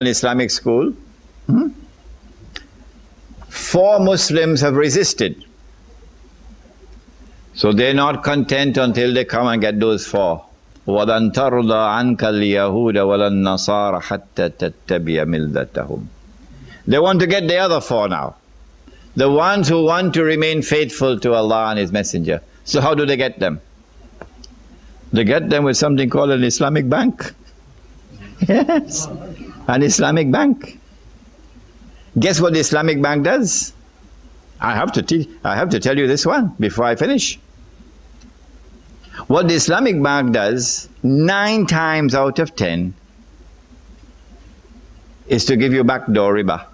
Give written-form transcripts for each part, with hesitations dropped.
an Islamic school. 4 Muslims have resisted. So they're not content until they come and get those 4. وَلَن تَرْضَى عَنْكَ الْيَهُودَ وَلَا النَّصَارَ حَتَّى تَتَّبِيَ مِلَّتَهُمْ. They want to get the other 4 now. The ones who want to remain faithful to Allah and His Messenger. So how do they get them? They get them with something called an Islamic bank. Yes, an Islamic bank. Guess what the Islamic bank does? I have to tell you this one before I finish. What the Islamic bank does, 9 times out of 10, is to give you backdoor riba.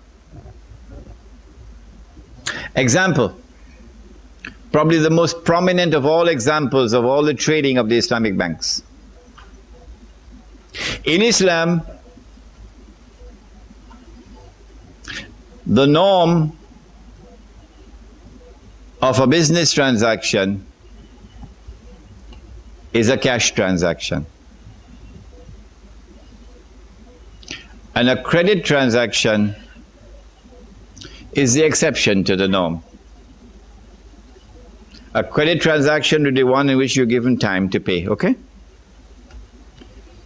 Example, probably the most prominent of all examples of all the trading of the Islamic banks. In Islam, the norm of a business transaction is a cash transaction. And a credit transaction is the exception to the norm. A credit transaction would be one in which you're given time to pay, okay?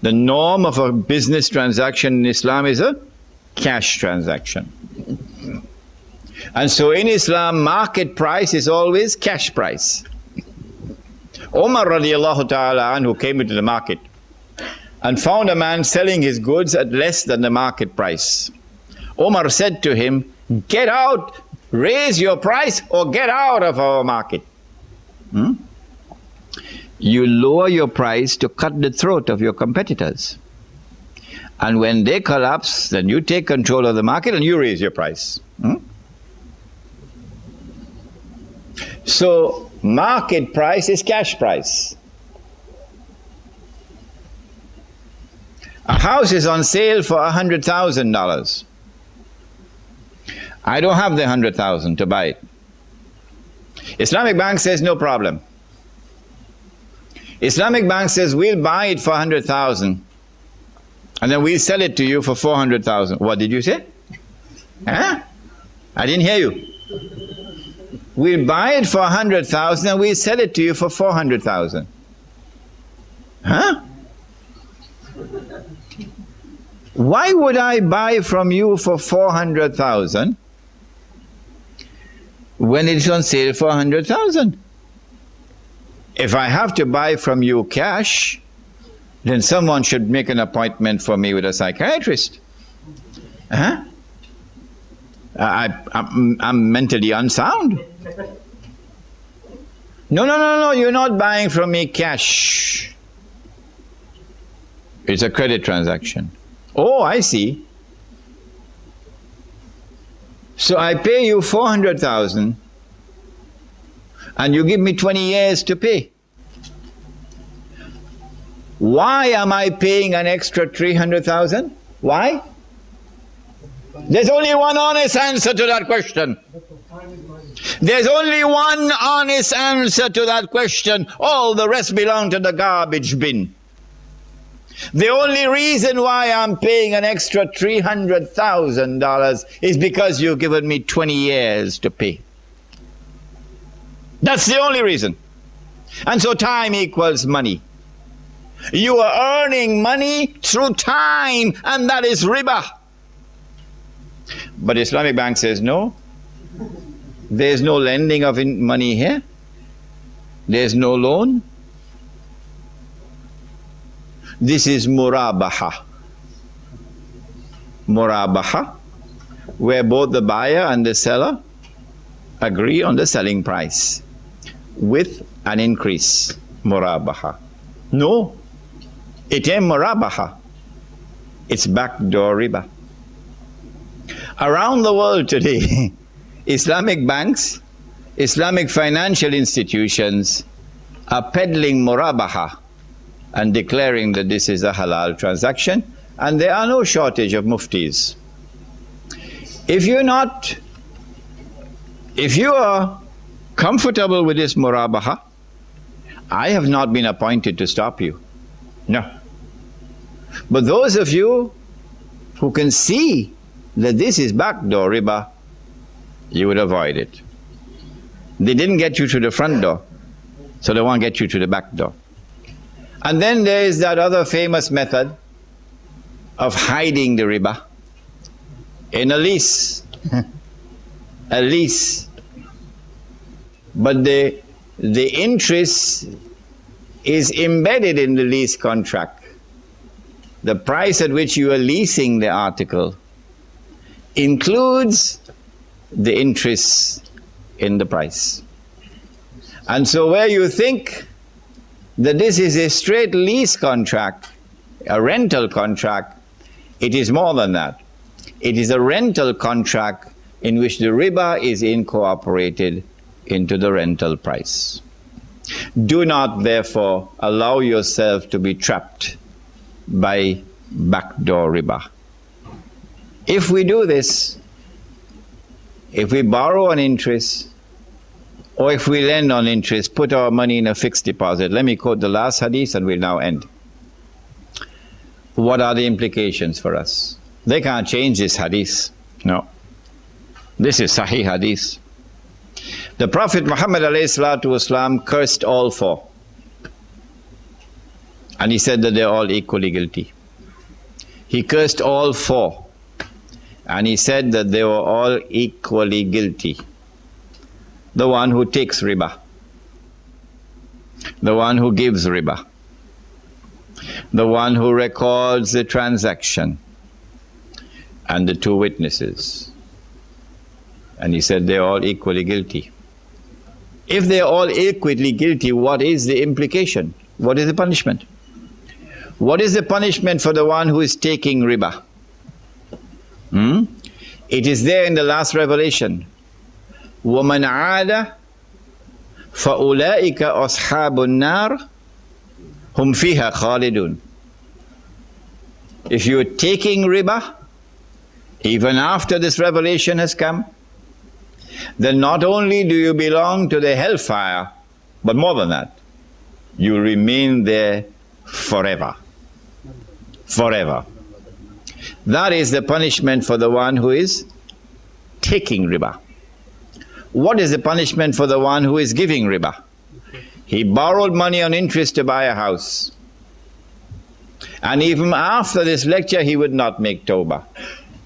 The norm of a business transaction in Islam is a cash transaction. And so in Islam, market price is always cash price. Umar radiallahu ta'ala anhu came into the market and found a man selling his goods at less than the market price. Umar said to him, "Get out, raise your price or get out of our market." You lower your price to cut the throat of your competitors. And when they collapse, then you take control of the market and you raise your price. So, market price is cash price. A house is on sale for $100,000. I don't have the 100,000 to buy it. Islamic Bank says no problem. Islamic Bank says we'll buy it for 100,000 and then we'll sell it to you for 400,000. What did you say? Huh? I didn't hear you. We'll buy it for 100,000 and we'll sell it to you for 400,000. Huh? Why would I buy from you for 400,000 when it's on sale for 100,000? If I have to buy from you cash, then someone should make an appointment for me with a psychiatrist. Huh? I'm mentally unsound. No, you're not buying from me cash. It's a credit transaction. Oh, I see. So I pay you 400,000 and you give me 20 years to pay. Why am I paying an extra 300,000? Why? There's only one honest answer to that question. There's only one honest answer to that question. All the rest belong to the garbage bin. The only reason why I'm paying an extra $300,000 is because you've given me 20 years to pay. That's the only reason. And so time equals money. You are earning money through time, and that is riba. But Islamic Bank says no. There's no lending of money here. There's no loan. This is murabaha. Murabaha, where both the buyer and the seller agree on the selling price with an increase. Murabaha. No, it ain't murabaha. It's backdoor riba. Around the world today, Islamic banks, Islamic financial institutions are peddling murabaha and declaring that this is a halal transaction, and there are no shortage of muftis. If you are comfortable with this murabaha, I have not been appointed to stop you. No. But those of you who can see that this is backdoor riba, you would avoid it. They didn't get you to the front door, so they won't get you to the back door. And then there is that other famous method of hiding the riba in a lease. A lease. But the interest is embedded in the lease contract. The price at which you are leasing the article includes the interest in the price. And so where you think that this is a straight lease contract, a rental contract, it is more than that. It is a rental contract in which the riba is incorporated into the rental price. Do not, therefore, allow yourself to be trapped by backdoor riba. If we do this, if we borrow on interest, or if we lend on interest, put our money in a fixed deposit. Let me quote the last hadith and we'll now end. What are the implications for us? They can't change this hadith. No. This is Sahih hadith. The Prophet Muhammad ﷺ cursed all four. And he said that they're all equally guilty. He cursed all four. And he said that they were all equally guilty. The one who takes riba, the one who gives riba, the one who records the transaction, and the two witnesses. And he said they're all equally guilty. If they're all equally guilty, what is the implication? What is the punishment? What is the punishment for the one who is taking riba? It is there in the last revelation. وَمَنْ عَادَ فَأُولَٰئِكَ أَصْحَابُ النَّارِ هُمْ فِيهَا خَالِدُونَ. If you are taking riba, even after this revelation has come, then not only do you belong to the hellfire, but more than that, you remain there forever. Forever. That is the punishment for the one who is taking riba. What is the punishment for the one who is giving riba? He borrowed money on interest to buy a house. And even after this lecture, he would not make tawbah.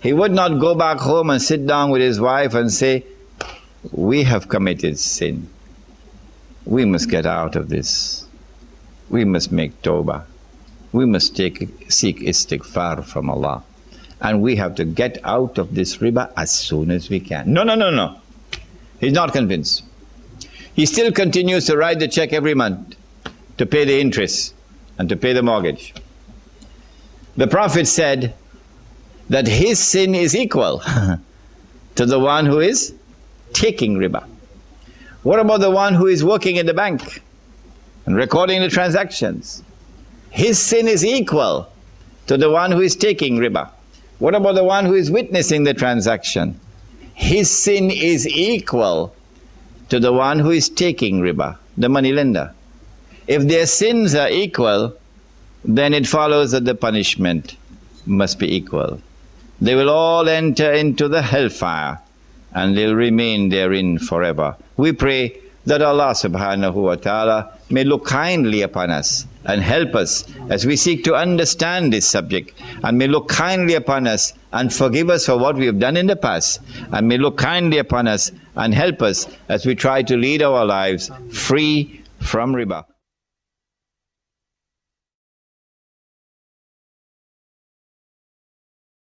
He would not go back home and sit down with his wife and say, we have committed sin. We must get out of this. We must make tawbah. We must seek istighfar from Allah. And we have to get out of this riba as soon as we can. No. He's not convinced. He still continues to write the check every month to pay the interest and to pay the mortgage. The Prophet said that his sin is equal to the one who is taking riba. What about the one who is working in the bank and recording the transactions? His sin is equal to the one who is taking riba. What about the one who is witnessing the transaction? His sin is equal to the one who is taking riba, the money lender. If their sins are equal, then it follows that the punishment must be equal. They will all enter into the hellfire and they'll remain therein forever. We pray that Allah subhanahu wa ta'ala may look kindly upon us and help us as we seek to understand this subject, and may look kindly upon us and forgive us for what we have done in the past, and may look kindly upon us and help us as we try to lead our lives free from riba.